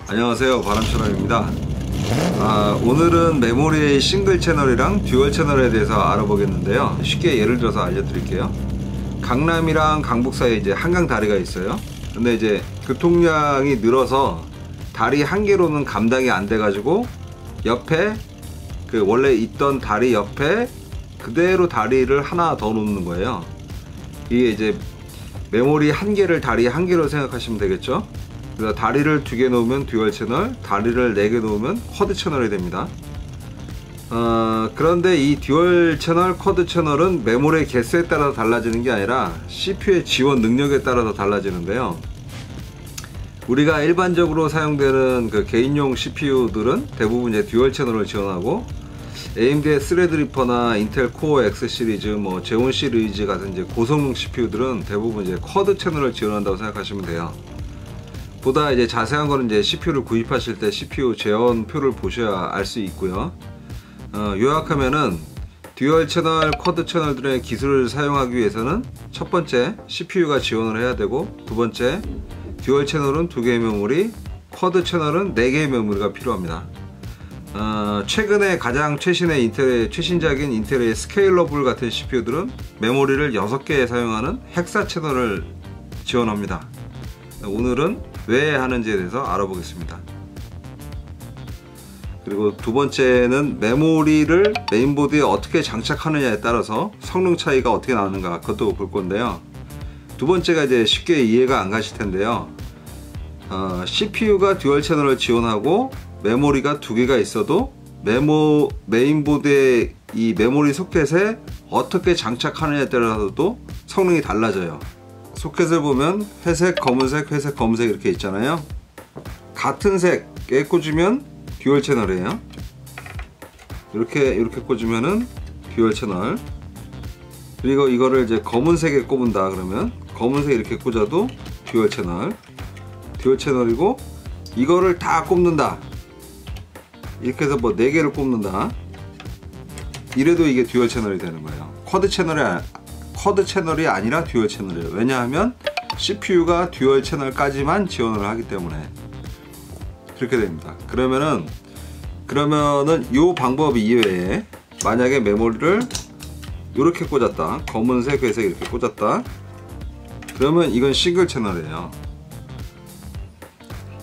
안녕하세요, 바람처럼입니다. 오늘은 메모리의 싱글 채널이랑 듀얼 채널에 대해서 알아보겠는데요. 쉽게 예를 들어서 알려드릴게요. 강남이랑 강북 사이에 이제 한강 다리가 있어요. 근데 이제 교통량이 늘어서 다리 한 개로는 감당이 안 돼가지고 옆에 그 원래 있던 다리 옆에 그대로 다리를 하나 더 놓는 거예요. 이게 이제 메모리 한 개를 다리 한 개로 생각하시면 되겠죠. 그래서 다리를 2개 놓으면 듀얼 채널, 다리를 4개 놓으면 쿼드 채널이 됩니다. 그런데 이 듀얼 채널, 쿼드 채널은 메모리의 개수에 따라서 달라지는 게 아니라 CPU의 지원 능력에 따라서 달라지는데요. 우리가 일반적으로 사용되는 그 개인용 CPU들은 대부분 이제 듀얼 채널을 지원하고, AMD의 스레드리퍼나 인텔 코어 X 시리즈, 뭐 제온 시리즈 같은 이제 고성능 CPU들은 대부분 이제 쿼드 채널을 지원한다고 생각하시면 돼요. 보다 이제 자세한 거는 이제 CPU를 구입하실 때 CPU 제원표를 보셔야 알 수 있고요. 요약하면은 듀얼 채널, 쿼드 채널들의 기술을 사용하기 위해서는 첫 번째 CPU가 지원을 해야 되고, 두 번째 듀얼 채널은 2개의 메모리, 쿼드 채널은 4개의 메모리가 필요합니다. 최근에 가장 최신작인 인텔의 스케일러블 같은 CPU들은 메모리를 6개 사용하는 헥사 채널을 지원합니다. 오늘은 왜 하는지에 대해서 알아보겠습니다. 그리고 두 번째는 메모리를 메인보드에 어떻게 장착하느냐에 따라서 성능 차이가 어떻게 나는가, 그것도 볼 건데요. 두 번째가 이제 쉽게 이해가 안 가실 텐데요. CPU가 듀얼 채널을 지원하고 메모리가 2개가 있어도 메인보드의 이 메모리 소켓에 어떻게 장착하느냐에 따라서도 성능이 달라져요. 소켓을 보면 회색, 검은색, 회색, 검은색 이렇게 있잖아요. 같은 색에 꽂으면 듀얼 채널이에요. 이렇게 꽂으면은 듀얼 채널. 그리고 이거를 이제 검은색에 꼽은다 그러면 검은색 이렇게 꽂아도 듀얼 채널이고, 이거를 다 꼽는다 이렇게 해서 뭐 4개를 꼽는다 이래도 이게 듀얼 채널이 되는 거예요. 쿼드 채널이 아니라 듀얼 채널이에요. 왜냐하면 CPU가 듀얼 채널까지만 지원을 하기 때문에 그렇게 됩니다. 그러면은 이 방법 이외에 만약에 메모리를 이렇게 꽂았다, 검은색, 회색 이렇게 꽂았다, 그러면 이건 싱글 채널이에요.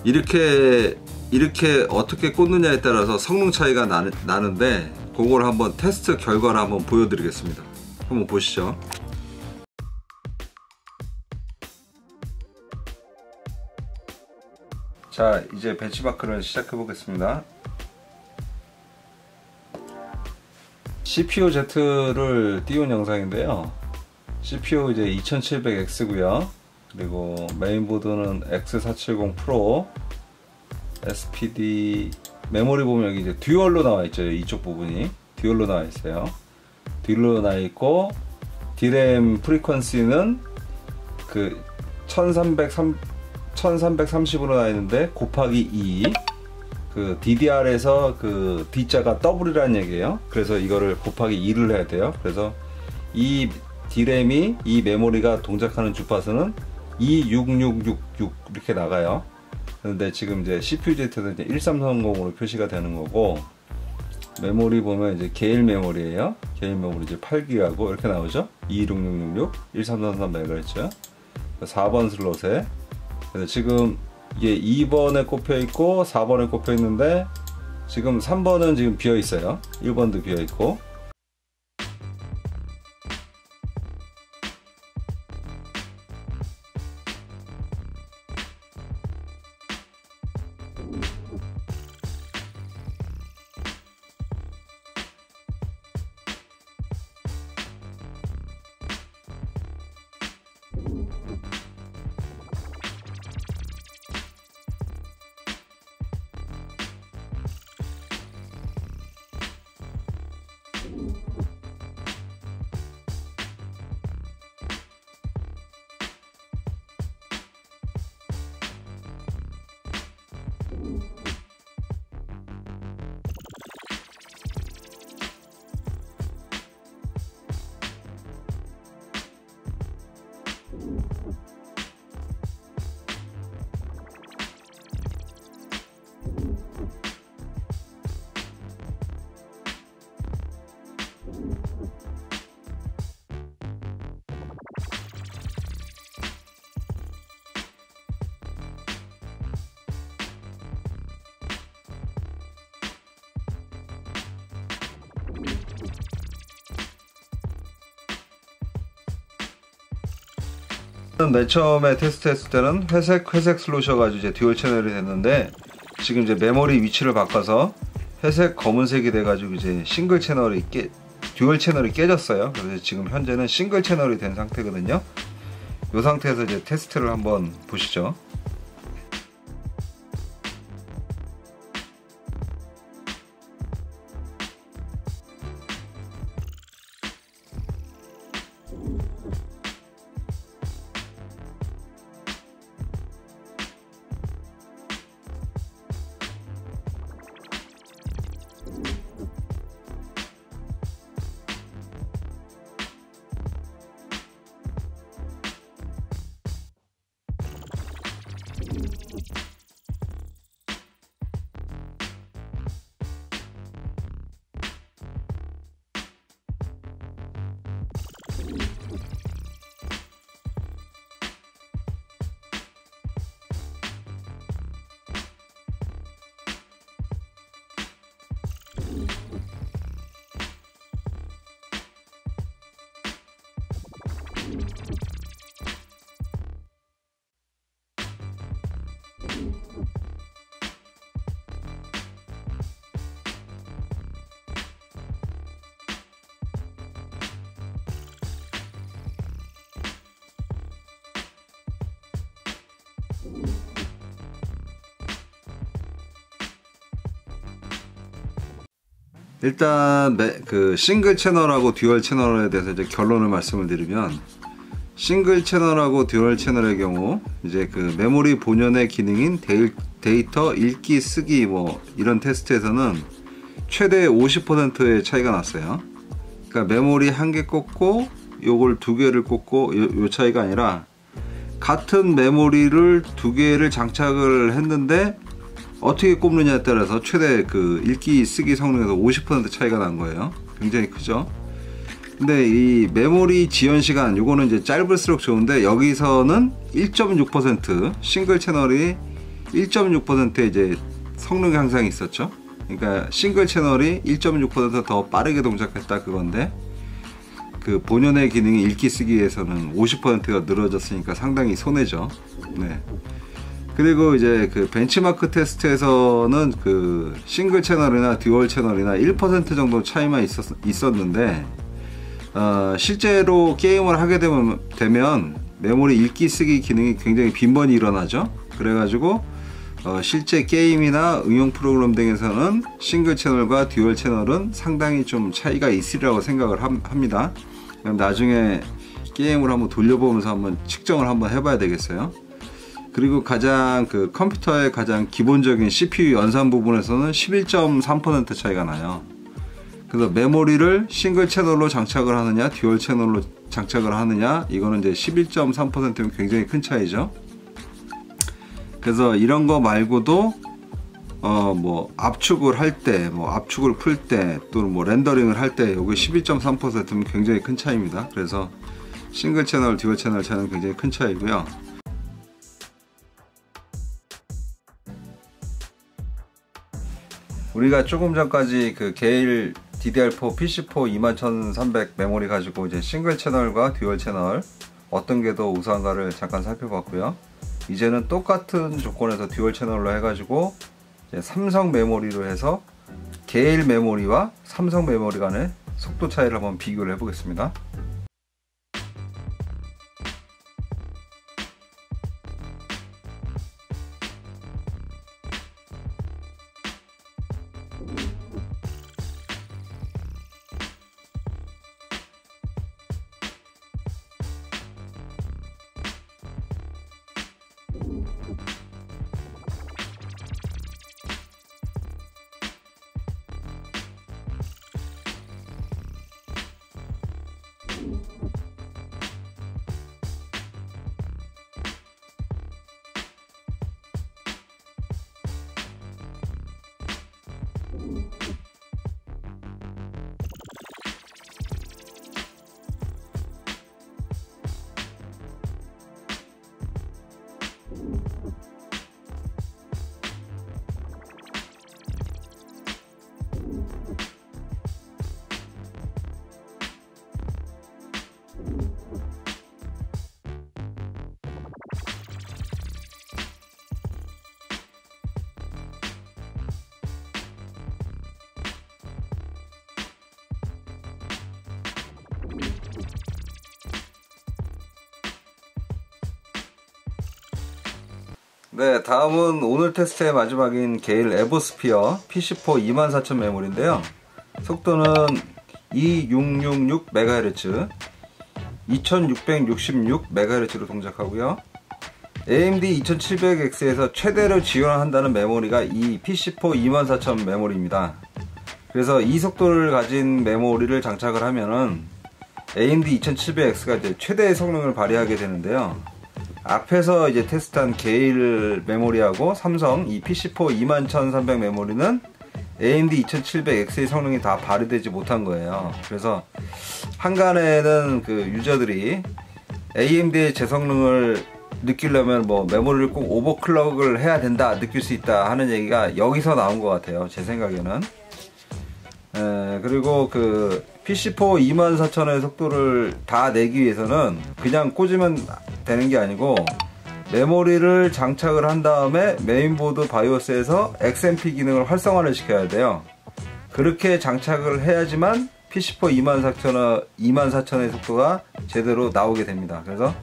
이렇게 어떻게 꽂느냐에 따라서 성능 차이가 나는데, 그걸 한번 테스트 결과를 한번 보여드리겠습니다. 한번 보시죠. 자, 이제 벤치마크를 시작해 보겠습니다. CPU-Z를 띄운 영상인데요. CPU 이제 2700X고요. 그리고 메인보드는 X470 프로, SPD, 메모리 보면 여기 이제 듀얼로 나와 있죠. 이쪽 부분이 듀얼로 나와 있어요. 듀얼로 나와 있고, D램 프리퀀시는 그 1330으로 나와 있는데 곱하기 2, 그 DDR에서 그 D자가 더블이라는 얘기예요. 그래서 이거를 곱하기 2를 해야 돼요. 그래서 이 D램이, 이 메모리가 동작하는 주파수는 26666 이렇게 나가요. 그런데 지금 이제 CPU-Z는 이제 1330으로 표시가 되는 거고, 메모리 보면 이제 게일 메모리예요. 게일 메모리 이제 8기가고 이렇게 나오죠. 26666 1333MHz 4번 슬롯에. 그래서 지금 이게 2번에 꼽혀 있고 4번에 꼽혀 있는데, 지금 3번은 지금 비어 있어요. 1번도 비어 있고. 맨 처음에 테스트했을 때는 회색 슬롯이어가지고 이제 듀얼 채널이 됐는데, 지금 이제 메모리 위치를 바꿔서 회색 검은색이 돼가지고 이제 듀얼 채널이 깨졌어요. 그래서 지금 현재는 싱글 채널이 된 상태거든요. 이 상태에서 이제 테스트를 한번 보시죠. 일단 그 싱글 채널하고 듀얼 채널에 대해서 이제 결론을 말씀을 드리면, 싱글 채널하고 듀얼 채널의 경우 이제 그 메모리 본연의 기능인 데이터 읽기 쓰기 뭐 이런 테스트에서는 최대 50%의 차이가 났어요. 그러니까 메모리 한 개 꽂고 요걸 두 개를 꽂고 요 차이가 아니라, 같은 메모리를 두 개를 장착을 했는데 어떻게 꼽느냐에 따라서 최대 그 읽기 쓰기 성능에서 50% 차이가 난 거예요. 굉장히 크죠. 근데 이 메모리 지연 시간, 요거는 이제 짧을수록 좋은데, 여기서는 1.6% 싱글 채널이 1.6% 이제 성능 향상이 있었죠. 그러니까 싱글 채널이 1.6% 더 빠르게 동작했다 그건데, 그 본연의 기능이 읽기 쓰기에서는 50%가 늘어졌으니까 상당히 손해죠. 네. 그리고 이제 그 벤치마크 테스트에서는 그 싱글 채널이나 듀얼 채널이나 1% 정도 차이만 있었는데, 실제로 게임을 하게 되면 메모리 읽기 쓰기 기능이 굉장히 빈번히 일어나죠. 그래가지고 실제 게임이나 응용 프로그램 등에서는 싱글 채널과 듀얼 채널은 상당히 좀 차이가 있으리라고 생각을 합니다. 그럼 나중에 게임을 한번 돌려보면서 한번 측정을 한번 해봐야 되겠어요. 그리고 가장 그 컴퓨터의 가장 기본적인 CPU 연산 부분에서는 11.3% 차이가 나요. 그래서 메모리를 싱글 채널로 장착을 하느냐 듀얼 채널로 장착을 하느냐, 이거는 이제 11.3%면 굉장히 큰 차이죠. 그래서 이런 거 말고도 뭐 압축을 할 때, 뭐 압축을 풀 때, 또는 뭐 렌더링을 할 때 여기 11.3%면 굉장히 큰 차이입니다. 그래서 싱글 채널, 듀얼 채널 차이는 굉장히 큰 차이고요. 우리가 조금 전까지 그 게일 DDR4 PC4 21300 메모리 가지고 이제 싱글 채널과 듀얼 채널 어떤 게 더 우수한가를 잠깐 살펴봤고요. 이제는 똑같은 조건에서 듀얼 채널로 해가지고 이제 삼성 메모리로 해서 게일 메모리와 삼성 메모리 간의 속도 차이를 한번 비교를 해보겠습니다. 네, 다음은 오늘 테스트의 마지막인 게일 에보스피어 PC4 24000 메모리인데요. 속도는 2666MHz 2666MHz로 동작하고요. AMD 2700X에서 최대로 지원한다는 메모리가 이 PC4 24000 메모리입니다. 그래서 이 속도를 가진 메모리를 장착을 하면은 AMD 2700X가 이제 최대의 성능을 발휘하게 되는데요. 앞에서 이제 테스트한 게일 메모리하고 삼성 이 PC4 21300 메모리는 AMD 2700X의 성능이 다 발휘되지 못한 거예요. 그래서 한간에는 그 유저들이 AMD의 제 성능을 느끼려면 뭐 메모리를 꼭 오버클럭을 해야 된다, 느낄 수 있다 하는 얘기가 여기서 나온 것 같아요, 제 생각에는. 그리고 그 PC4 24000의 속도를 다 내기 위해서는 그냥 꽂으면 되는 게 아니고 메모리를 장착을 한 다음에 메인보드 바이오스에서 XMP 기능을 활성화를 시켜야 돼요. 그렇게 장착을 해야지만 PC4 24000의 속도가 제대로 나오게 됩니다. 그래서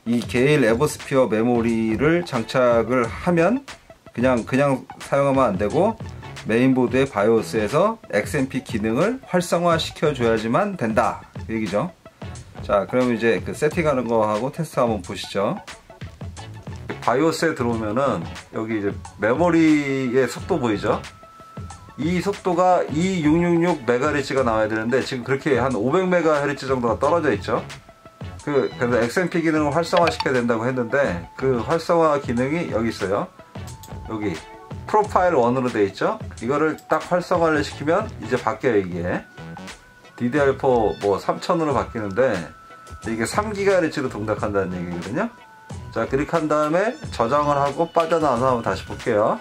이 게일 에버스피어 메모리를 장착을 하면 그냥 사용하면 안 되고 메인보드의 바이오스에서 XMP 기능을 활성화 시켜줘야지만 된다, 그 얘기죠. 자, 그럼 이제 그 세팅하는 거 하고 테스트 한번 보시죠. 바이오스에 들어오면은 여기 이제 메모리의 속도 보이죠? 이 속도가 2666MHz가 나와야 되는데 지금 그렇게 한 500MHz 정도가 떨어져 있죠. 그래서 XMP 기능을 활성화 시켜야 된다고 했는데 그 활성화 기능이 여기 있어요. 여기 프로파일 1으로 되어 있죠. 이거를 딱 활성화를 시키면 이제 바뀌어요. 이게 DDR4 뭐 3000으로 바뀌는데 이게 3GHz로 동작한다는 얘기거든요. 자, 클릭한 다음에 저장을 하고 빠져나와서 한번 다시 볼게요.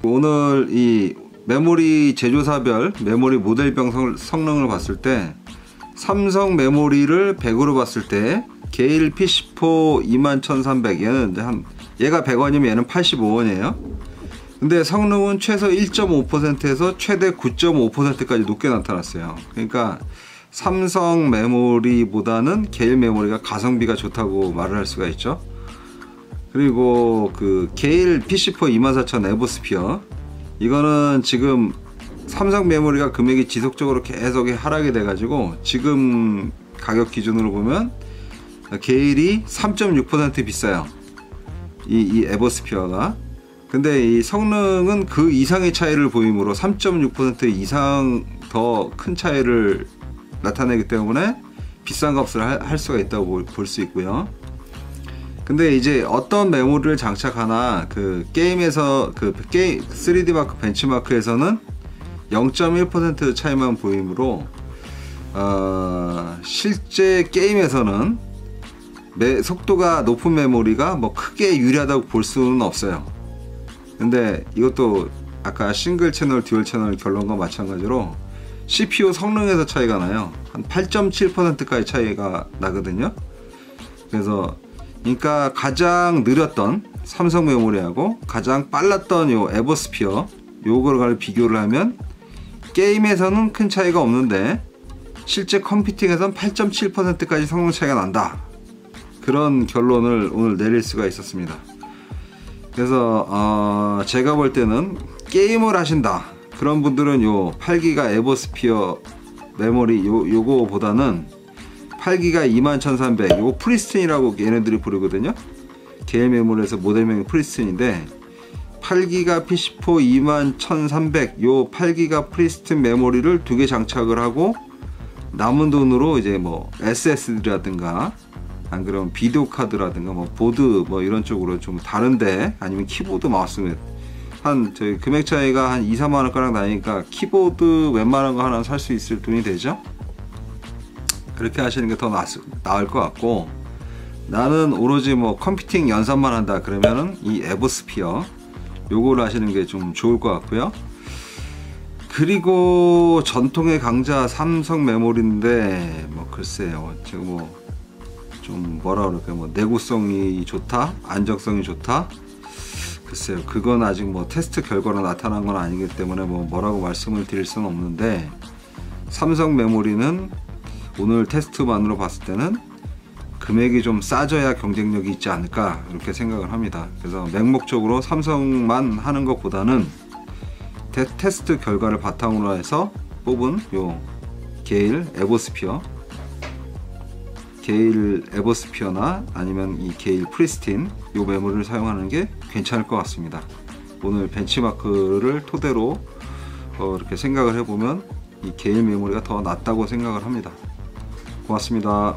오늘 이 메모리 제조사별 메모리 모델별 성능을 봤을 때 삼성 메모리를 100으로 봤을 때 게일 PC4 21300, 얘가 100원이면 얘는 85원이에요 근데 성능은 최소 1.5%에서 최대 9.5%까지 높게 나타났어요. 그러니까 삼성 메모리보다는 게일 메모리가 가성비가 좋다고 말을 할 수가 있죠. 그리고 그 게일 PC4 24000 에보스피어, 이거는 지금 삼성 메모리가 금액이 지속적으로 계속 하락이 돼 가지고 지금 가격 기준으로 보면 게일이 3.6% 비싸요, 이 에보스피어가. 근데 이 성능은 그 이상의 차이를 보이므로 3.6% 이상 더 큰 차이를 나타내기 때문에 비싼 값을 할 수가 있다고 볼 수 있고요. 근데 이제 어떤 메모리를 장착하나 그 게임에서 그 3D 마크 벤치마크에서는 0.1% 차이만 보이므로 실제 게임에서는 속도가 높은 메모리가 뭐 크게 유리하다고 볼 수는 없어요. 근데 이것도 아까 싱글 채널 듀얼 채널 결론과 마찬가지로 CPU 성능에서 차이가 나요. 한 8.7%까지 차이가 나거든요. 그래서 그러니까 가장 느렸던 삼성 메모리하고 가장 빨랐던 요 에버스피어, 요거를 비교를 하면 게임에서는 큰 차이가 없는데 실제 컴퓨팅에선 8.7%까지 성능 차이가 난다. 그런 결론을 오늘 내릴 수가 있었습니다. 그래서 제가 볼 때는 게임을 하신다 그런 분들은 요 8기가 에버스피어 메모리 요거보다는 8기가 21300 요거 프리스틴이라고 얘네들이 부르거든요. 게일 메모리에서 모델명이 프리스틴인데 8기가 PC4 21300 요 8기가 프리스틴 메모리를 2개 장착을 하고 남은 돈으로 이제 뭐 SSD라든가 안 그러면 비디오 카드라든가 뭐 보드 뭐 이런 쪽으로 좀 다른데 아니면 키보드 마우스 한 저희 금액 차이가 한 2, 3만원 가량 나니까 키보드 웬만한 거 하나 살 수 있을 돈이 되죠. 그렇게 하시는 게 더 나을 것 같고, 나는 오로지 뭐 컴퓨팅 연산만 한다 그러면은 이 에버스피어 요거를 하시는 게 좀 좋을 것 같고요. 그리고 전통의 강자 삼성 메모리인데 뭐 글쎄요, 제가 뭐 좀 뭐라 그럴까요, 뭐 내구성이 좋다, 안정성이 좋다, 글쎄요, 그건 아직 뭐 테스트 결과로 나타난 건 아니기 때문에 뭐 뭐라고 말씀을 드릴 수는 없는데, 삼성 메모리는 오늘 테스트만으로 봤을 때는 금액이 좀 싸져야 경쟁력이 있지 않을까 이렇게 생각을 합니다. 그래서 맹목적으로 삼성만 하는 것보다는 테스트 결과를 바탕으로 해서 뽑은 요 게일 에버스피어나 아니면 이 게일 프리스틴 요 메모리를 사용하는 게 괜찮을 것 같습니다. 오늘 벤치마크를 토대로 이렇게 생각을 해보면 이 게일 메모리가 더 낫다고 생각을 합니다. 고맙습니다.